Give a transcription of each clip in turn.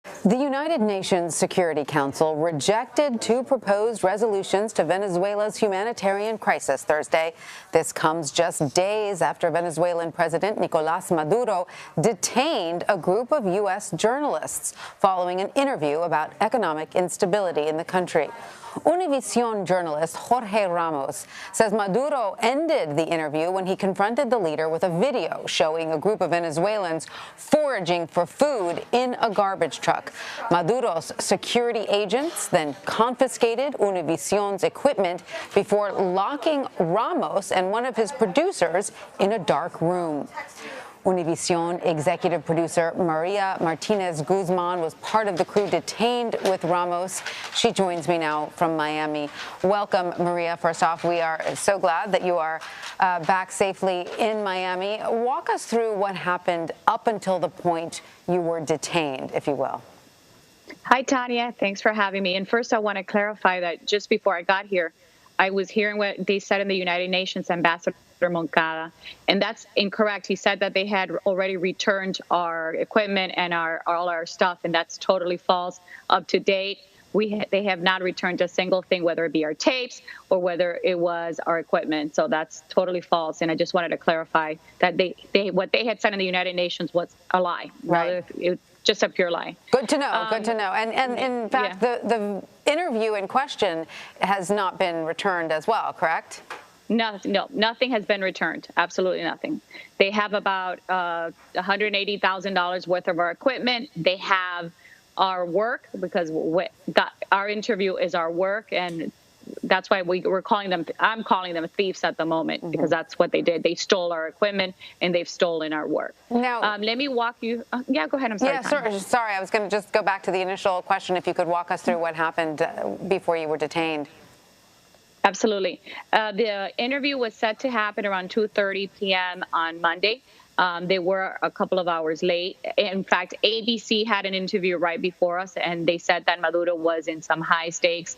The United Nations Security Council rejected two proposed resolutions to Venezuela's humanitarian crisis Thursday. This comes just days after Venezuelan President Nicolás Maduro detained a group of U.S. journalists following an interview about economic instability in the country. Univision journalist Jorge Ramos says Maduro ended the interview when he confronted the leader with a video showing a group of Venezuelans foraging for food in a garbage truck. Maduro's security agents then confiscated Univision's equipment before locking Ramos and one of his producers in a dark room. Univision executive producer Maria Martinez-Guzman was part of the crew detained with Ramos. She joins me now from Miami. Welcome, Maria. First off, we are so glad that you are back safely in Miami. Walk us through what happened up until the point you were detained, if you will. Hi, Tanya. Thanks for having me. And first, I want to clarify that just before I got here, I was hearing what they said in the United Nations Ambassador Moncada, and that's incorrect. He said that they had already returned our equipment and all our stuff, and that's totally false. Up to date, they have not returned a single thing, whether it be our tapes or whether it was our equipment. So that's totally false, and I just wanted to clarify that what they had said in the United Nations was a lie. Right. Just a pure lie. Good to know. Good to know. And in fact, the interview in question has not been returned as well, correct? No, nothing has been returned. Absolutely nothing. They have about $180,000 worth of our equipment. They have our work because our interview is our work, and that's why we're calling them. I'm calling them thieves at the moment because that's what they did. They stole our equipment and they've stolen our work. Now, let me walk you. Yeah, go ahead. I'm sorry. Yeah, sorry. I was going to just go back to the initial question. If you could walk us through what happened before you were detained. Absolutely. The interview was set to happen around 2:30 p.m. on Monday. They were a couple of hours late. In fact, ABC had an interview right before us, and they said that Maduro was in some high-stakes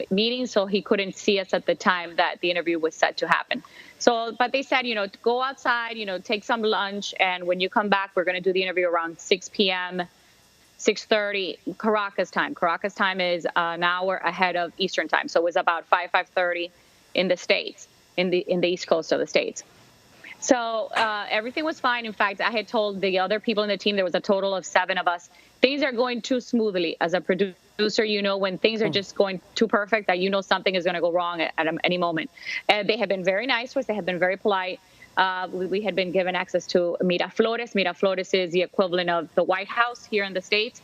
meeting, so he couldn't see us at the time that the interview was set to happen. So, but they said, go outside, take some lunch, and when you come back, we're going to do the interview around 6 p.m., 6:30 Caracas time. Caracas time is an hour ahead of Eastern time, so it was about 5:30 in the States, in the East Coast of the States. So everything was fine. In fact, I had told the other people in the team, there was a total of 7 of us, things are going too smoothly. As a producer, when things are just going too perfect, that something is going to go wrong at any moment. And they have been very nice to us. They have been very polite. We had been given access to Miraflores. Miraflores is the equivalent of the White House here in the States.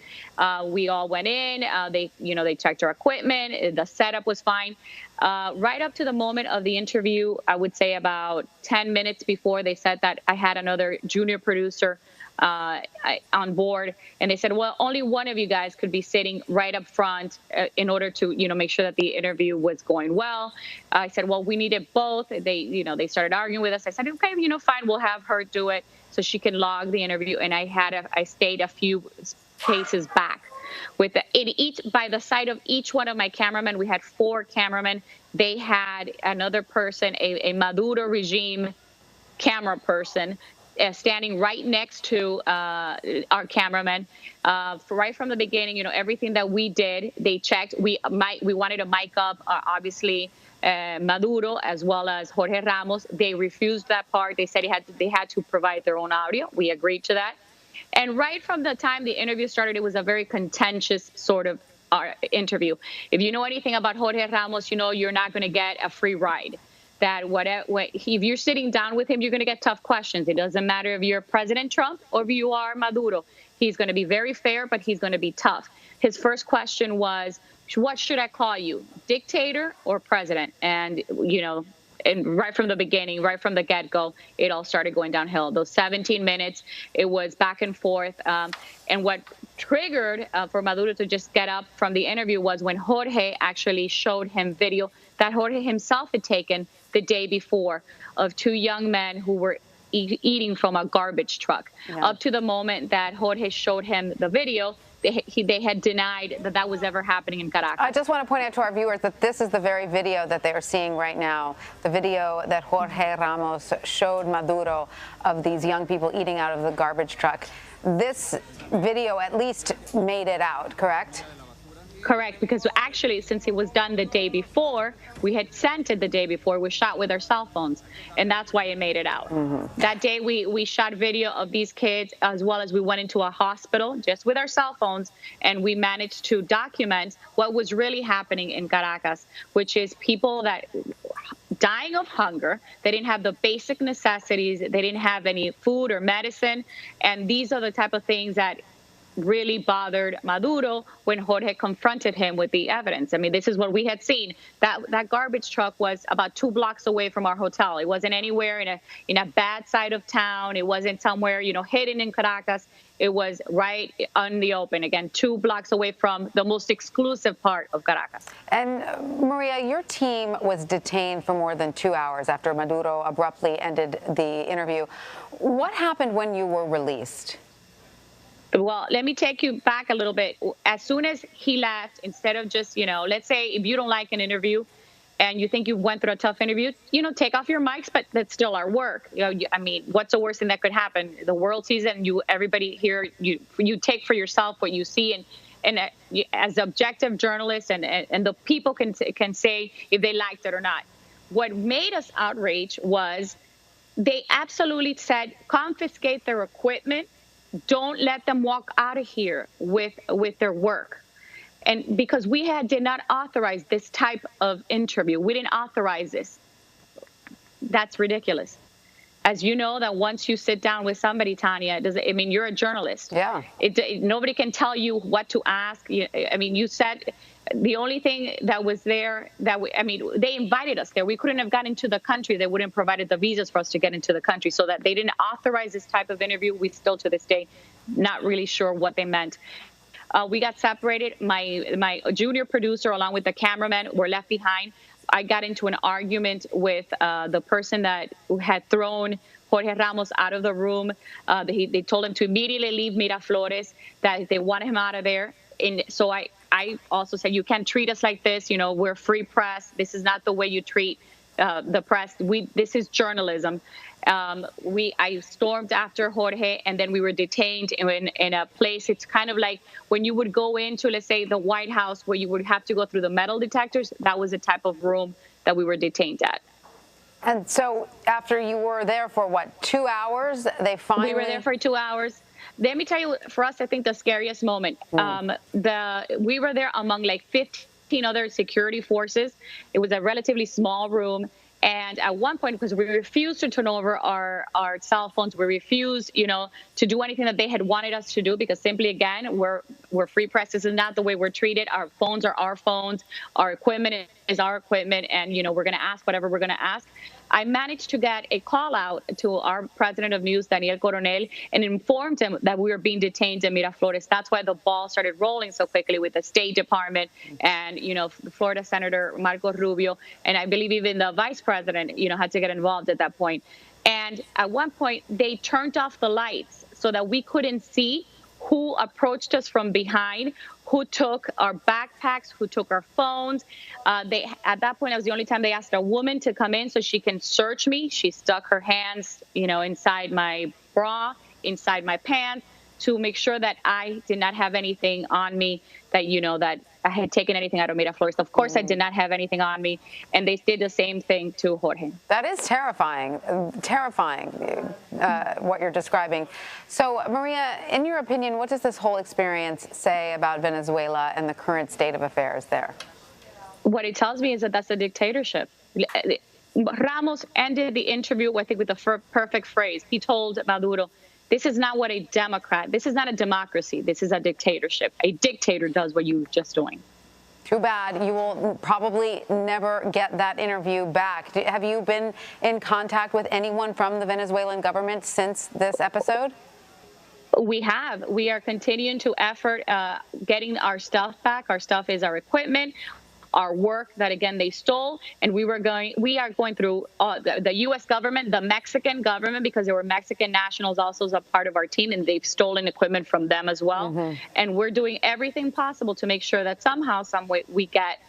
We all went in. They checked our equipment. The setup was fine. Right up to the moment of the interview, I would say about 10 minutes before, they said that I had another junior producer on board, and they said, well, only one of you guys could be sitting right up front in order to make sure that the interview was going well. I said, well, we needed both. They started arguing with us. I said, okay, fine, we'll have her do it so she can log the interview. And I stayed a few paces back by the side of each one of my cameramen. We had 4 cameramen. They had another person, a Maduro regime camera person, standing right next to our cameraman. Right from the beginning, everything that we did, they checked. We wanted to mic up, obviously, Maduro as well as Jorge Ramos. They refused that part. They said they had to provide their own audio. We agreed to that. And right from the time the interview started, it was a very contentious sort of interview. If you know anything about Jorge Ramos, you're not going to get a free ride. That if you're sitting down with him, you're going to get tough questions. It doesn't matter if you're President Trump or if you are Maduro. He's going to be very fair, but he's going to be tough. His first question was, what should I call you, dictator or president? And, and right from the beginning, right from the get-go, it all started going downhill. Those 17 minutes, it was back and forth. And what triggered for Maduro to just get up from the interview was when Jorge actually showed him video that Jorge himself had taken the day before of 2 young men who were eating from a garbage truck. Yeah. Up to the moment that Jorge showed him the video, they had denied that was ever happening in Caracas. I just want to point out to our viewers that this is the very video that they are seeing right now, the video that Jorge Ramos showed Maduro of these young people eating out of the garbage truck. this video at least made it out, correct? Correct, because actually, since it was done the day before, we had sent it the day before. We shot with our cell phones, and that's why it made it out. That day, we shot video of these kids, as well as we went into a hospital just with our cell phones, and we managed to document what was really happening in Caracas, which is people that dying of hunger. They didn't have the basic necessities. They didn't have any food or medicine, and these are the type of things that really bothered Maduro when Jorge confronted him with the evidence. I mean, this is what we had seen. That garbage truck was about 2 blocks away from our hotel. It wasn't anywhere in a bad side of town. It wasn't somewhere, hidden in Caracas. It was right on the open, again, 2 blocks away from the most exclusive part of Caracas. And Maria, your team was detained for more than 2 hours after Maduro abruptly ended the interview. What happened when you were released? Well, let me take you back a little bit. As soon as he left, instead of just, let's say if you don't like an interview and you think you went through a tough interview, take off your mics, but that's still our work. I mean, what's the worst thing that could happen? The world sees it, and everybody here, you take for yourself what you see, and as objective journalists, and the people can say if they liked it or not. What made us outraged was they absolutely said, confiscate their equipment. Don't let them walk out of here with their work. And because we did not authorize this type of interview, we didn't authorize this. That's ridiculous. As you know, that once you sit down with somebody, Tanya, you're a journalist. Yeah. Nobody can tell you what to ask. You said the only thing that was there they invited us there. We couldn't have gotten into the country. They wouldn't have provided the visas for us to get into the country, so that they didn't authorize this type of interview. We still, to this day, not really sure what they meant. We got separated. My junior producer, along with the cameraman, were left behind. I got into an argument with the person that had thrown Jorge Ramos out of the room. They told him to immediately leave Miraflores, that they wanted him out of there. And so I also said, you can't treat us like this. We're free press. This is not the way you treat the press. This is journalism. I stormed after Jorge, and then we were detained in a place. It's kind of like when you would go into, let's say, the White House, where you would have to go through the metal detectors. That was the type of room that we were detained at. And so after you were there for, 2 hours, they finally... We were there for 2 hours. Let me tell you, for us, I think the scariest moment, we were there among 15 other security forces. It was a relatively small room. And at one point, because we refused to turn over our cell phones, we refused, to do anything that they had wanted us to do, because simply, again, we're free press. This is not the way we're treated. Our phones are our phones. Our equipment is our equipment. And, we're going to ask whatever we're going to ask. I managed to get a call out to our president of news, Daniel Coronel, and informed him that we were being detained in Miraflores. That's why the ball started rolling so quickly with the State Department and, Florida Senator Marco Rubio. And I believe even the vice president, had to get involved at that point. And at one point, they turned off the lights so that we couldn't see who approached us from behind, who took our backpacks, who took our phones. At that point, that was the only time they asked a woman to come in so she can search me. She stuck her hands, inside my bra, inside my pants, to make sure that I did not have anything on me, that, that I had taken anything out of Miraflores. Of course, I did not have anything on me. And they did the same thing to Jorge. That is terrifying, what you're describing. So, Maria, in your opinion, what does this whole experience say about Venezuela and the current state of affairs there? What it tells me is that that's a dictatorship. Ramos ended the interview, I think, with the perfect phrase. He told Maduro, this is not what this is not a democracy. This is a dictatorship. A dictator does what you were just doing. Too bad. You will probably never get that interview back. Have you been in contact with anyone from the Venezuelan government since this episode? We have. We are continuing to effort getting our stuff back. Our stuff is our equipment, our work that, again, they stole. And we are going through the U.S. government, the Mexican government, because there were Mexican nationals also as a part of our team, and they've stolen equipment from them as well. Mm-hmm. And we're doing everything possible to make sure that somehow, some way, we get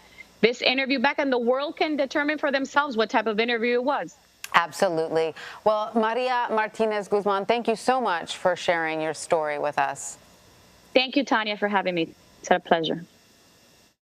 this interview back, and the world can determine for themselves what type of interview it was. Absolutely. Well, Maria Martinez-Guzman, thank you so much for sharing your story with us. Thank you, Tanya, for having me. It's a pleasure.